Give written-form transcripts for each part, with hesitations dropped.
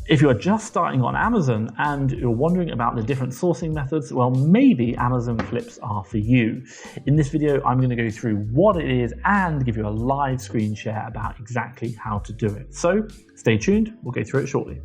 If you are just starting on Amazon and you're wondering about the different sourcing methods, well, maybe Amazon Flips are for you. In this video, I'm going to go through what it is and give you a live screen share about exactly how to do it. So stay tuned, we'll go through it shortly.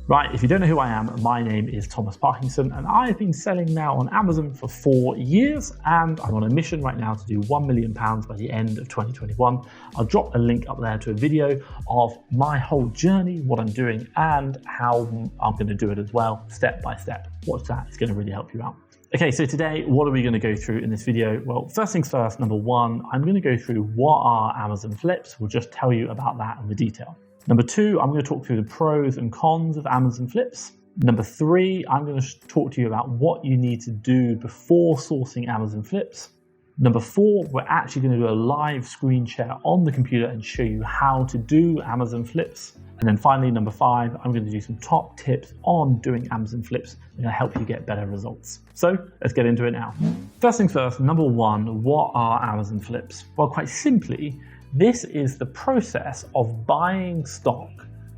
Right, if you don't know who I am, my name is Thomas Parkinson and I've been selling now on Amazon for 4 years and I'm on a mission right now to do £1 million by the end of 2021. I'll drop a link up there to a video of my whole journey, what I'm doing and how I'm going to do it as well, step by step. Watch that, it's going to really help you out. Okay, so today, what are we going to go through in this video? Well, first things first, number one, I'm going to go through what are Amazon Flips. We'll just tell you about that in the detail. Number two, I'm going to talk through the pros and cons of Amazon Flips. Number three, I'm going to talk to you about what you need to do before sourcing Amazon Flips. Number four, we're actually going to do a live screen share on the computer and show you how to do Amazon Flips. And then finally, number five, I'm going to do some top tips on doing Amazon Flips that are going to help you get better results. So let's get into it now. First things first, number one, what are Amazon Flips? Well, quite simply, this is the process of buying stock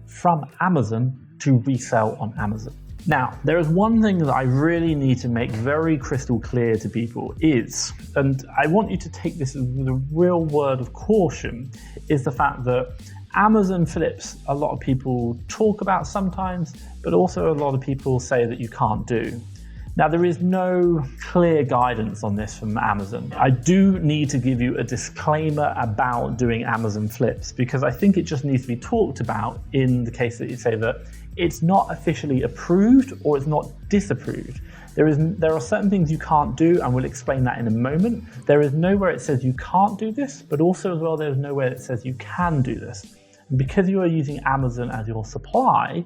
from Amazon to resell on Amazon. Now, there is one thing that I really need to make very crystal clear to people is, and I want you to take this with a real word of caution, is the fact that Amazon Flips, a lot of people talk about sometimes, but also a lot of people say that you can't do. Now, there is no clear guidance on this from Amazon. I do need to give you a disclaimer about doing Amazon Flips because I think it just needs to be talked about in the case that you say that it's not officially approved or it's not disapproved. There are certain things you can't do, and we'll explain that in a moment. There is nowhere it says you can't do this, but also as well, there's nowhere it says you can do this. And because you are using Amazon as your supply,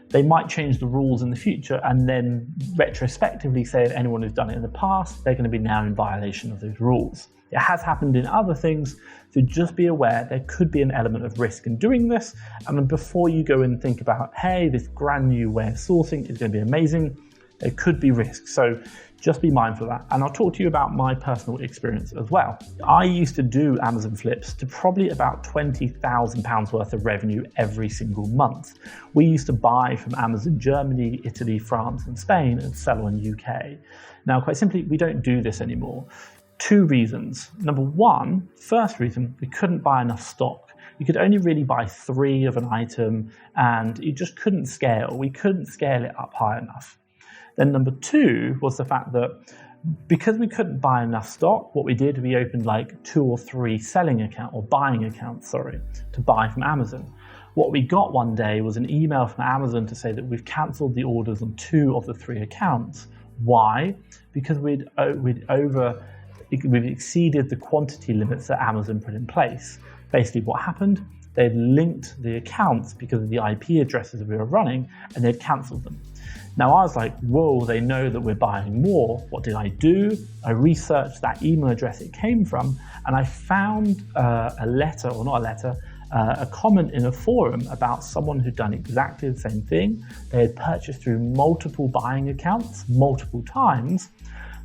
they might change the rules in the future and then retrospectively say that anyone who's done it in the past, they're going to be now in violation of those rules. It has happened in other things, so just be aware there could be an element of risk in doing this. And before you go and think about, hey, this brand new way of sourcing is going to be amazing, there could be risk. So just be mindful of that. And I'll talk to you about my personal experience as well. I used to do Amazon Flips to probably about £20,000 worth of revenue every single month. We used to buy from Amazon Germany, Italy, France, and Spain and sell on UK. Now, quite simply, we don't do this anymore. 2 reasons. Number one, first reason, we couldn't buy enough stock. You could only really buy 3 of an item and you just couldn't scale. We couldn't scale it up high enough. Then number 2 was the fact that because we couldn't buy enough stock, what we did, we opened like 2 or 3 selling account or buying accounts, to buy from Amazon. What we got one day was an email from Amazon to say that we've cancelled the orders on 2 of the 3 accounts. Why? Because we'd exceeded the quantity limits that Amazon put in place. Basically what happened, they'd linked the accounts because of the IP addresses that we were running and they'd cancelled them. Now I was like, whoa, they know that we're buying more. What did I do? I researched that email address it came from and I found a comment in a forum about someone who'd done exactly the same thing. They had purchased through multiple buying accounts, multiple times.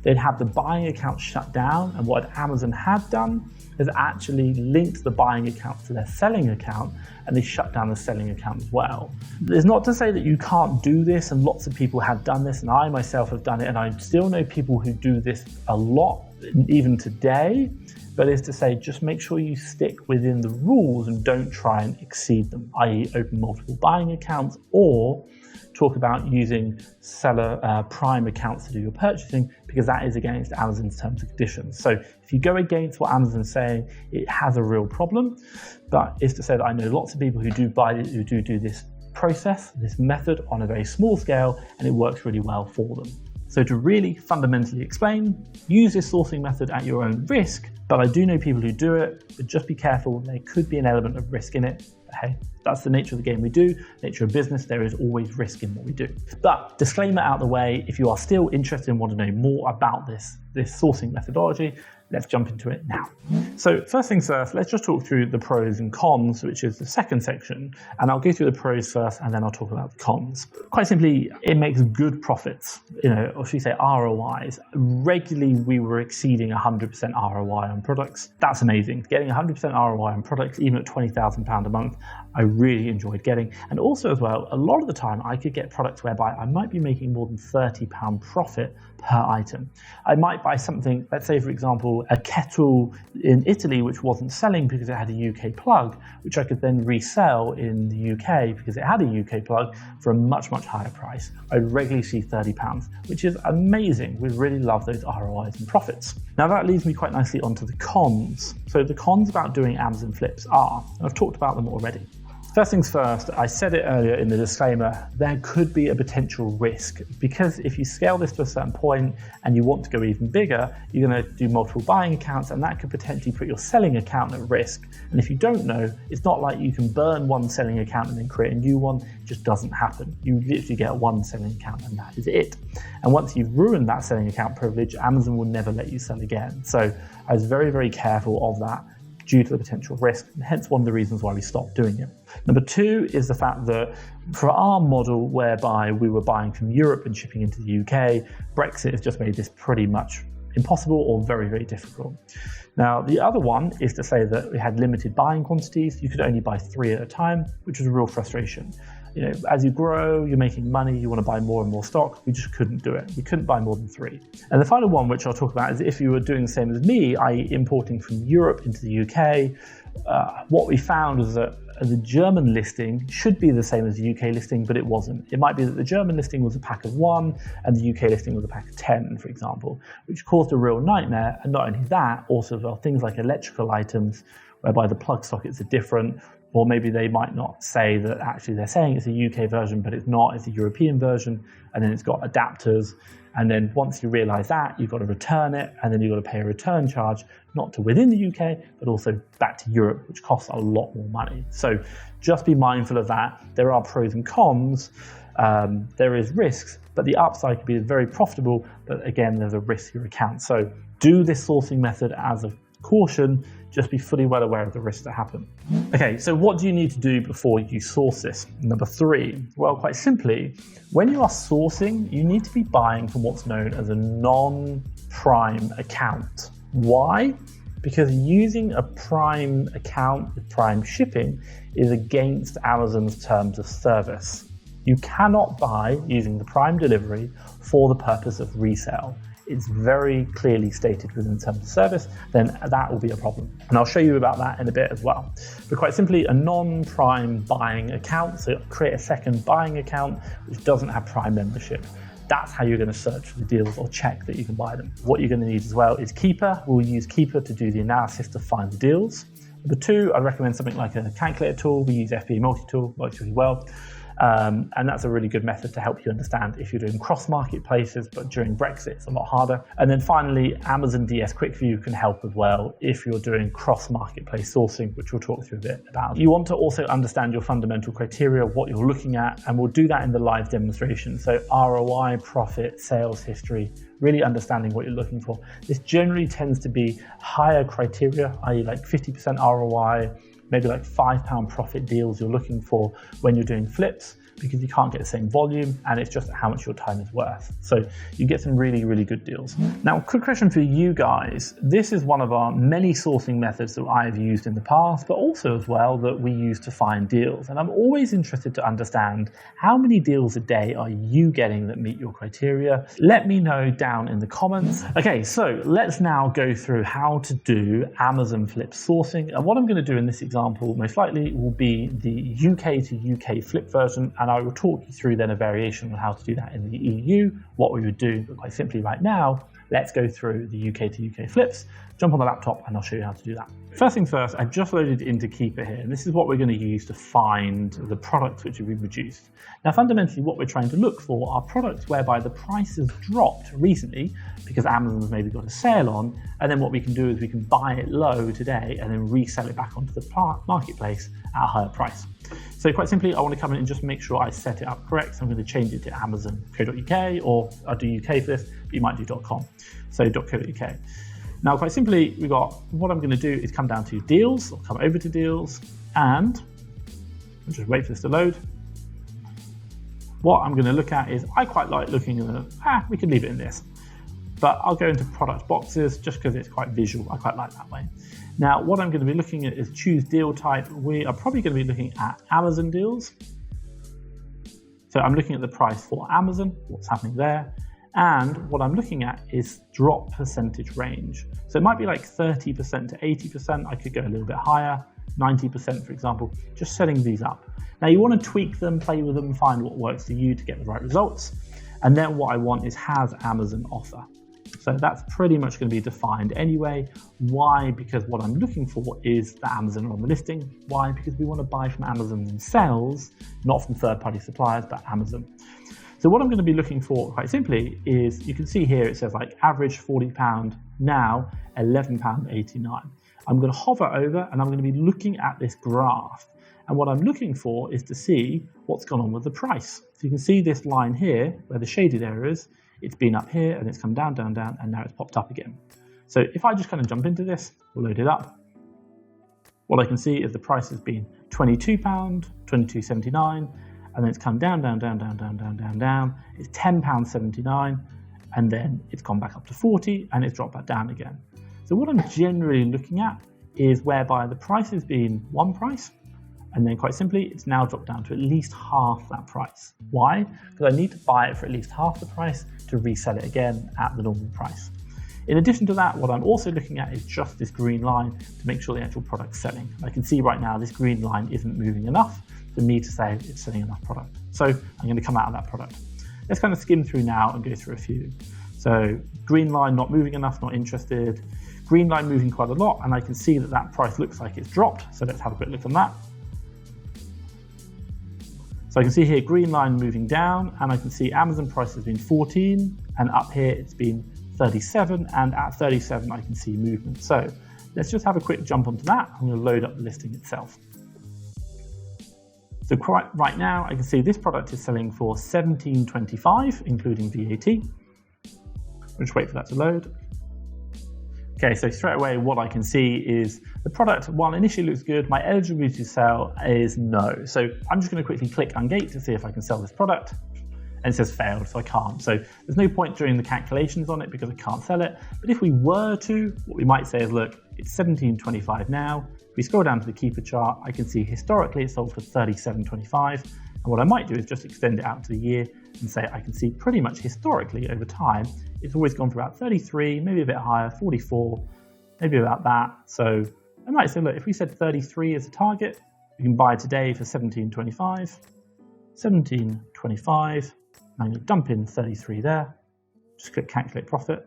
They'd have the buying account shut down, and what Amazon had done is actually linked the buying account to their selling account, and they shut down the selling account as well. It's not to say that you can't do this, and lots of people have done this, and I myself have done it, and I still know people who do this a lot, even today, but it's to say just make sure you stick within the rules and don't try and exceed them, i.e. open multiple buying accounts or talk about using seller prime accounts to do your purchasing, because that is against Amazon's terms and conditions. So if you go against what Amazon's saying, it has a real problem. But it's to say that I know lots of people who do do this process, this method on a very small scale, and it works really well for them. So to really fundamentally explain, use this sourcing method at your own risk, but I do know people who do it, but just be careful, there could be an element of risk in it. But hey, that's the nature of the game we do, nature of business, there is always risk in what we do. But disclaimer out of the way, if you are still interested and want to know more about this sourcing methodology, let's jump into it now. So first things first, let's just talk through the pros and cons, which is the second section. And I'll go through the pros first, and then I'll talk about the cons. Quite simply, it makes good profits, or should we say ROIs. Regularly, we were exceeding 100% ROI on products. That's amazing. Getting 100% ROI on products, even at £20,000 a month, I really enjoyed getting. And also as well, a lot of the time I could get products whereby I might be making more than £30 profit per item. I might buy something, let's say for example, a kettle in Italy which wasn't selling because it had a UK plug, which I could then resell in the UK because it had a UK plug for a much, much higher price. I regularly see £30, which is amazing. We really love those ROIs and profits. Now that leads me quite nicely onto the cons. So the cons about doing Amazon flips are, and I've talked about them already. First things first, I said it earlier in the disclaimer, there could be a potential risk because if you scale this to a certain point and you want to go even bigger, you're going to do multiple buying accounts and that could potentially put your selling account at risk. And if you don't know, it's not like you can burn one selling account and then create a new one. It just doesn't happen. You literally get one selling account and that is it. And once you've ruined that selling account privilege, Amazon will never let you sell again. So I was very, very careful of that due to the potential risk, and hence one of the reasons why we stopped doing it. Number two is the fact that for our model whereby we were buying from Europe and shipping into the UK, Brexit has just made this pretty much impossible or very, very difficult. Now, the other one is to say that we had limited buying quantities. You could only buy 3 at a time, which was a real frustration. You know, as you grow, you're making money, you want to buy more and more stock. We just couldn't do it. We couldn't buy more than 3. And the final one, which I'll talk about, is if you were doing the same as me, i.e. importing from Europe into the UK, what we found was that the German listing should be the same as the UK listing, but it wasn't. It might be that the German listing was a pack of 1 and the UK listing was a pack of 10, for example, which caused a real nightmare. And not only that, also well, things like electrical items, whereby the plug sockets are different, or maybe they might not say that actually they're saying it's a UK version, but it's not, it's a European version, and then it's got adapters. And then once you realize that, you've got to return it, and then you've got to pay a return charge, not to within the UK, but also back to Europe, which costs a lot more money. So just be mindful of that. There are pros and cons. There is risks, but the upside could be very profitable, but again, there's a risk to your account. So do this sourcing method as a caution, just be fully well aware of the risks that happen. Okay, so what do you need to do before you source this? Number 3, well, quite simply, when you are sourcing, you need to be buying from what's known as a non-prime account. Why? Because using a prime account with prime shipping is against Amazon's terms of service. You cannot buy using the prime delivery for the purpose of resale. It's very clearly stated within terms of service, then that will be a problem. And I'll show you about that in a bit as well. But quite simply, a non-prime buying account, so create a second buying account which doesn't have prime membership. That's how you're going to search for the deals or check that you can buy them. What you're going to need as well is Keeper. We'll use Keeper to do the analysis to find the deals. Number 2, I'd recommend something like a calculator tool. We use FBA Multi-Tool, works really well. And that's a really good method to help you understand if you're doing cross marketplaces, but during Brexit it's a lot harder. And then finally, Amazon DS Quick View can help as well if you're doing cross marketplace sourcing, which we'll talk through a bit about. You want to also understand your fundamental criteria, what you're looking at, and we'll do that in the live demonstration. So ROI, profit, sales history, really understanding what you're looking for. This generally tends to be higher criteria, i.e. like 50% ROI, maybe like £5 profit deals you're looking for when you're doing flips, because you can't get the same volume and it's just how much your time is worth. So you get some really, really good deals. Now, quick question for you guys. This is one of our many sourcing methods that I've used in the past, but also as well that we use to find deals. And I'm always interested to understand how many deals a day are you getting that meet your criteria? Let me know down in the comments. Okay, so let's now go through how to do Amazon flip sourcing. And what I'm going to do in this example most likely will be the UK to UK flip version, and I will talk you through then a variation on how to do that in the EU, what we would do. But quite simply right now, let's go through the UK to UK flips, jump on the laptop and I'll show you how to do that. First things first, I've just loaded into Keeper here, and this is what we're going to use to find the products which have been reduced. Now, fundamentally, what we're trying to look for are products whereby the price has dropped recently because Amazon's maybe got a sale on, and then what we can do is we can buy it low today and then resell it back onto the marketplace at a higher price. So quite simply, I want to come in and just make sure I set it up correct. So I'm going to change it to amazon.co.uk, or I'll do UK for this, but you might do .com. So .co.uk. Now, quite simply, what I'm going to do is come down to deals, or come over to deals, and I'll just wait for this to load. What I'm going to look at is, I quite like looking at, we can leave it in this. but I'll go into product boxes just because it's quite visual. I quite like that way. Now, what I'm going to be looking at is choose deal type. We are probably going to be looking at Amazon deals. So I'm looking at the price for Amazon, what's happening there. And what I'm looking at is drop percentage range. So it might be like 30% to 80%. I could go a little bit higher, 90%, for example, just setting these up. Now you want to tweak them, play with them, find what works for you to get the right results. And then what I want is has Amazon offer. So that's pretty much going to be defined anyway. Why? Because what I'm looking for is that Amazon are on the listing. Why? Because we want to buy from Amazon themselves, not from third-party suppliers, but Amazon. So what I'm going to be looking for quite simply is, you can see here it says like average £40, now £11.89. I'm going to hover over and I'm going to be looking at this graph. And what I'm looking for is to see what's gone on with the price. So you can see this line here where the shaded area is. It's been up here and it's come down, down, down, and now it's popped up again. So if I just kind of jump into this, we'll load it up. What I can see is the price has been £22, £22.79, and then it's come down, down, down, down, down, down, down, down. It's £10.79, and then it's gone back up to 40, and it's dropped back down again. So what I'm generally looking at is whereby the price has been one price, and then quite simply, it's now dropped down to at least half that price. Why? Because I need to buy it for at least half the price to resell it again at the normal price. In addition to that, what I'm also looking at is just this green line to make sure the actual product's selling. I can see right now this green line isn't moving enough for me to say it's selling enough product. So I'm going to come out of that product. Let's kind of skim through now and go through a few. So green line not moving enough, not interested. Green line moving quite a lot, and I can see that that price looks like it's dropped. So let's have a quick look on that. So I can see here green line moving down, and I can see Amazon price has been 14, and up here it's been 37, and at 37 I can see movement. So let's just have a quick jump onto that. I'm going to load up the listing itself. So right now I can see this product is selling for $17.25, including VAT. I'll just wait for that to load. Okay, so straight away what I can see is the product, while initially looks good, my eligibility to sell is no. So I'm just going to quickly click ungate to see if I can sell this product. And it says failed, so I can't. So there's no point doing the calculations on it because I can't sell it. But if we were to, what we might say is, look, it's $17.25 now. If we scroll down to the keeper chart, I can see historically it sold for $37.25. And what I might do is just extend it out to the year and say I can see pretty much historically over time, it's always gone for about 33, maybe a bit higher, 44, maybe about that. So I might say, look, if we said 33 as a target, we can buy today for $17.25, $17.25. I'm going to dump in 33 there. Just click calculate profit.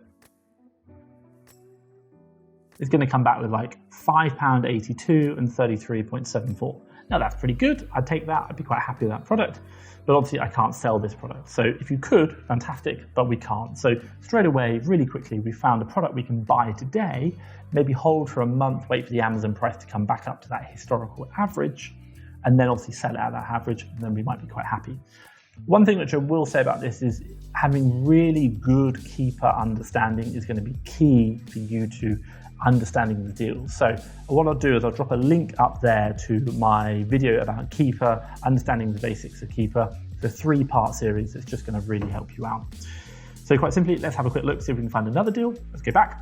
It's going to come back with like £5.82 and 33.74. Now that's pretty good. I'd take that. I'd be quite happy with that product. But obviously I can't sell this product. So if you could, fantastic, but we can't. So straight away, really quickly, we found a product we can buy today, maybe hold for a month, wait for the Amazon price to come back up to that historical average, and then obviously sell it at that average, and then we might be quite happy. One thing which I will say about this is having really good keeper understanding is going to be key for you to understanding the deals. So what I'll do is I'll drop a link up there to my video about keeper, understanding the basics of keeper. The 3-part series that's just going to really help you out. So quite simply, let's have a quick look, see if we can find another deal. Let's go back.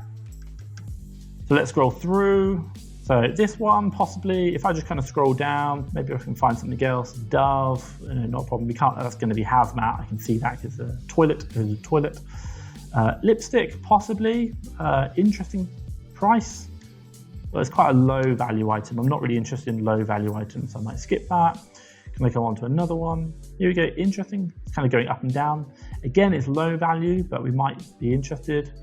So let's scroll through. So this one, possibly, if I just kind of scroll down, maybe I can find something else. Dove, not a problem. We can't, that's going to be hazmat. I can see that because the toilet is a toilet. Lipstick, possibly. Interesting price. Well, it's quite a low value item. I'm not really interested in low value items, so I might skip that. Can I go on to another one? Here we go, interesting. It's kind of going up and down. Again, it's low value, but we might be interested.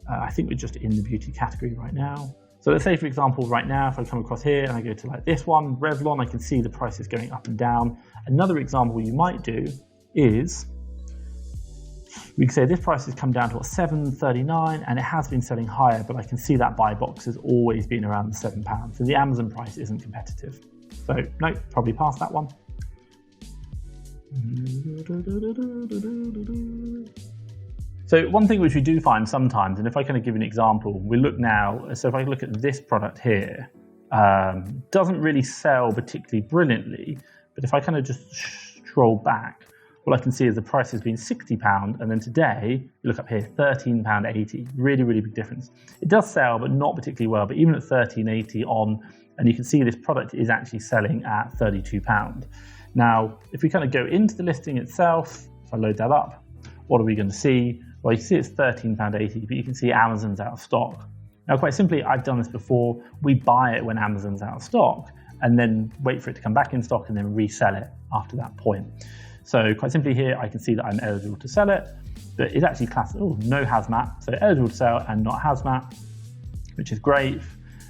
I think we're just in the beauty category right now. So let's say, for example, right now, if I come across here and I go to like this one, Revlon, I can see the price is going up and down. Another example you might do is, we can say this price has come down to $7.39 and it has been selling higher, but I can see that buy box has always been around the £7. So the Amazon price isn't competitive. So no, probably past that one. So one thing which we do find sometimes, and if I kind of give an example, we look now, so if I look at this product here, doesn't really sell particularly brilliantly, but if I kind of just scroll back, what I can see is the price has been £60, and then today, you look up here, £13.80. Really, really big difference. It does sell, but not particularly well. But even at £13.80 on, and you can see this product is actually selling at £32. Now, if we kind of go into the listing itself, if I load that up, what are we going to see? Well, you can see it's £13.80, but you can see Amazon's out of stock. Now, quite simply, I've done this before. We buy it when Amazon's out of stock and then wait for it to come back in stock and then resell it after that point. So quite simply here, I can see that I'm eligible to sell it, but it's actually classed, no hazmat. So eligible to sell and not hazmat, which is great.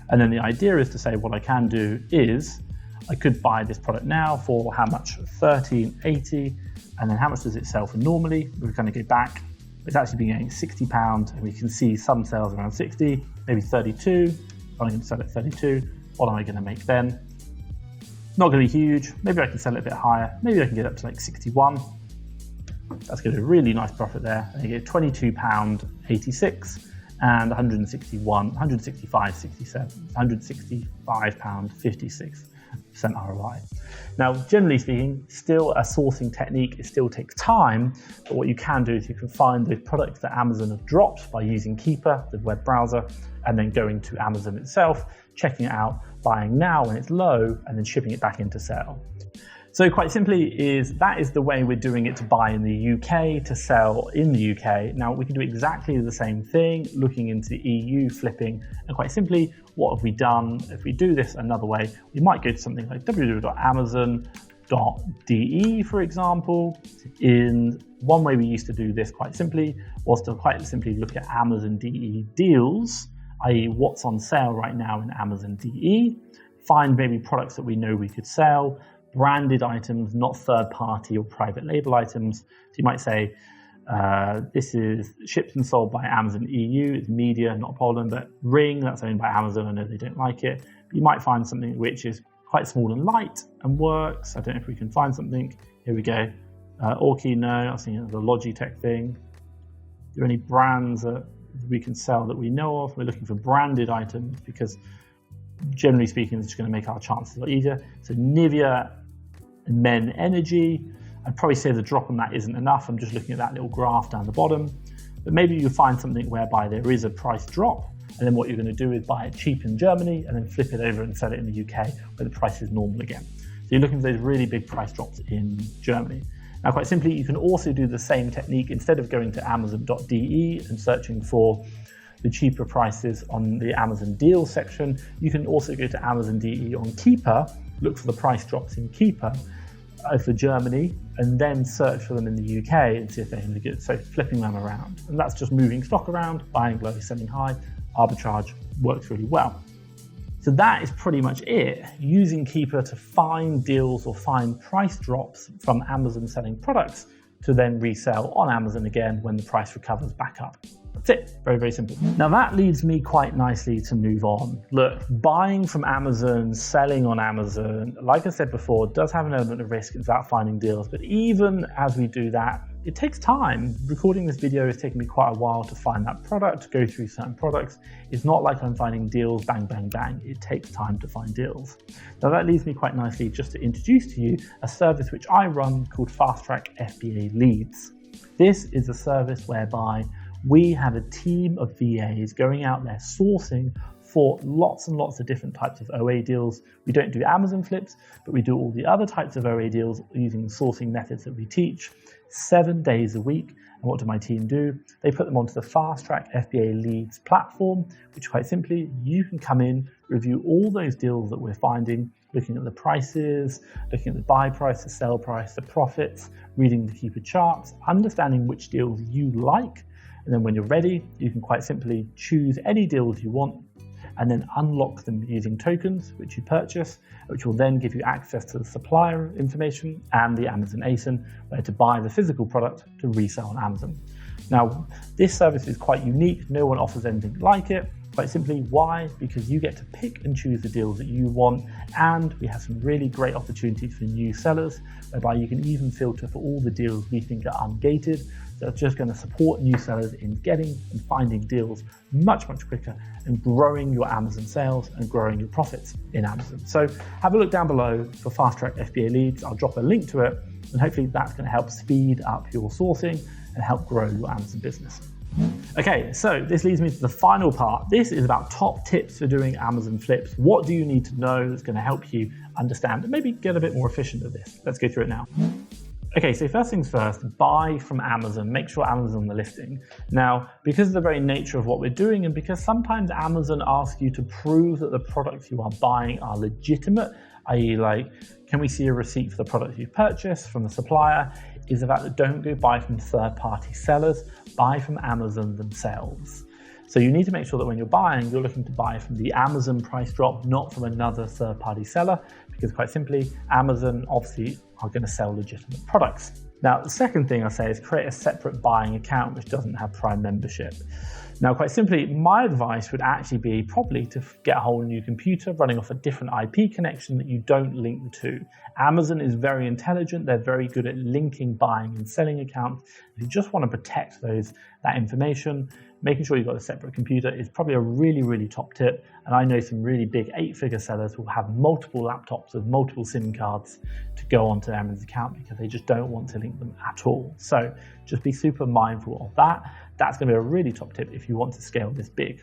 And then the idea is to say what I can do is I could buy this product now for how much? £13.80. And then how much does it sell for normally? We're going to go back. It's actually been getting £60, and we can see some sales around 60, maybe 32. I'm going to sell it 32. What am I going to make then? Not going to be huge. Maybe I can sell it a bit higher. Maybe I can get up to like 61. That's going to be a really nice profit there. And you get £22.86 and £165.56 ROI. Now, generally speaking, still a sourcing technique. It still takes time, but what you can do is you can find those products that Amazon have dropped by using Keeper, the web browser, and then going to Amazon itself, checking it out, buying now when it's low, and then shipping it back into sale. So quite simply that is the way we're doing it to buy in the UK, to sell in the UK. Now we can do exactly the same thing, looking into the EU, flipping, and quite simply, what have we done? If we do this another way, we might go to something like www.amazon.de, for example. In one way we used to do this quite simply was to quite simply look at Amazon DE deals, i.e. what's on sale right now in Amazon DE, find maybe products that we know we could sell, branded items, not third-party or private label items. So you might say, this is shipped and sold by Amazon EU, it's media, not a problem, but Ring, that's owned by Amazon, I know they don't like it. But you might find something which is quite small and light and works. I don't know if we can find something. Here we go. Orkey, no, I was thinking of the Logitech thing. Are there any brands that we can sell that we know of? We're looking for branded items because generally speaking, it's just going to make our chances a lot easier. So Nivea and Men Energy, I'd probably say the drop on that isn't enough. I'm just looking at that little graph down the bottom. But maybe you find something whereby there is a price drop, and then what you're going to do is buy it cheap in Germany and then flip it over and sell it in the UK where the price is normal again. So you're looking for those really big price drops in Germany. Now, quite simply, you can also do the same technique. Instead of going to Amazon.de and searching for the cheaper prices on the Amazon deals section, you can also go to Amazon.de on Keeper, look for the price drops in Keeper for Germany, and then search for them in the UK and see if they're any good. So flipping them around. And that's just moving stock around, buying low, selling high. Arbitrage works really well. So that is pretty much it. Using Keeper to find deals or find price drops from Amazon selling products to then resell on Amazon again when the price recovers back up. That's it. Very, very simple. Now that leads me quite nicely to move on. Look, buying from Amazon, selling on Amazon, like I said before, does have an element of risk. It's about finding deals. But even as we do that, it takes time. Recording this video has taken me quite a while to find that product, to go through certain products. It's not like I'm finding deals, bang, bang, bang. It takes time to find deals. Now that leads me quite nicely just to introduce to you a service which I run called FastTrackFBA Leads. This is a service whereby we have a team of VAs going out there sourcing for lots and lots of different types of OA deals. We don't do Amazon flips, but we do all the other types of OA deals using the sourcing methods that we teach 7 days a week. And what do my team do? They put them onto the FastTrackFBA Leads platform, which quite simply, you can come in, review all those deals that we're finding, looking at the prices, looking at the buy price, the sell price, the profits, reading the Keeper charts, understanding which deals you like. And then when you're ready, you can quite simply choose any deals you want and then unlock them using tokens, which you purchase, which will then give you access to the supplier information and the Amazon ASIN, where to buy the physical product to resell on Amazon. Now, this service is quite unique. No one offers anything like it. Quite simply, why? Because you get to pick and choose the deals that you want, and we have some really great opportunities for new sellers, whereby you can even filter for all the deals we think are ungated. So it's just going to support new sellers in getting and finding deals much, much quicker and growing your Amazon sales and growing your profits in Amazon. So have a look down below for FastTrackFBA Leads. I'll drop a link to it. And hopefully that's going to help speed up your sourcing and help grow your Amazon business. Okay, so this leads me to the final part. This is about top tips for doing Amazon flips. What do you need to know that's going to help you understand and maybe get a bit more efficient at this? Let's go through it now. Okay, so first things first, buy from Amazon. Make sure Amazon's on the listing. Now, because of the very nature of what we're doing, and because sometimes Amazon asks you to prove that the products you are buying are legitimate, i.e. like, can we see a receipt for the product you've purchased from the supplier, is the fact that don't go buy from third-party sellers, buy from Amazon themselves. So you need to make sure that when you're buying, you're looking to buy from the Amazon price drop, not from another third-party seller, because quite simply, Amazon obviously are going to sell legitimate products. Now, the second thing I say is create a separate buying account which doesn't have Prime membership. Now, quite simply, my advice would actually be probably to get a whole new computer running off a different IP connection that you don't link the two. Amazon is very intelligent. They're very good at linking buying and selling accounts. If you just want to protect that information, making sure you've got a separate computer is probably a really, really top tip. And I know some really big 8-figure sellers will have multiple laptops with multiple SIM cards to go onto Amazon's account because they just don't want to link them at all. So just be super mindful of that. That's going to be a really top tip if you want to scale this big.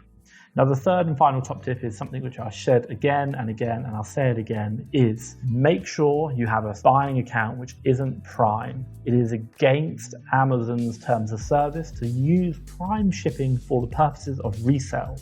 Now, the third and final top tip is something which I've said again and again, and I'll say it again, is make sure you have a buying account which isn't Prime. It is against Amazon's terms of service to use Prime shipping for the purposes of resale.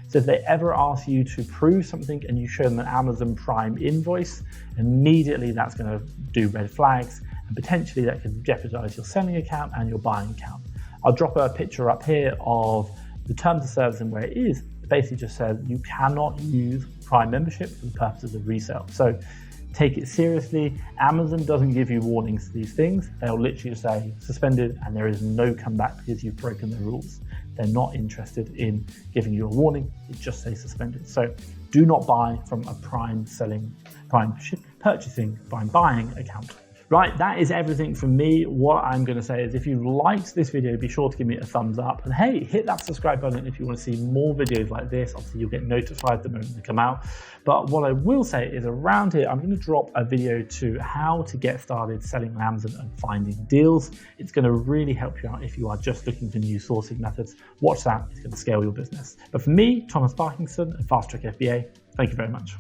So if they ever ask you to prove something and you show them an Amazon Prime invoice, immediately that's going to do red flags, and potentially that could jeopardize your selling account and your buying account. I'll drop a picture up here of the terms of service and where it is. It basically just says you cannot use Prime membership for the purposes of resale. So take it seriously. Amazon doesn't give you warnings to these things. They'll literally say suspended and there is no comeback because you've broken their rules. They're not interested in giving you a warning. It just says suspended. So do not buy from a Prime buying account. Right, that is everything from me. What I'm going to say is if you liked this video, be sure to give me a thumbs up. And hey, hit that subscribe button if you want to see more videos like this. Obviously, you'll get notified the moment they come out. But what I will say is around here, I'm going to drop a video to how to get started selling on Amazon and finding deals. It's going to really help you out if you are just looking for new sourcing methods. Watch that, it's going to scale your business. But for me, Thomas Parkinson and FastTrackFBA, thank you very much.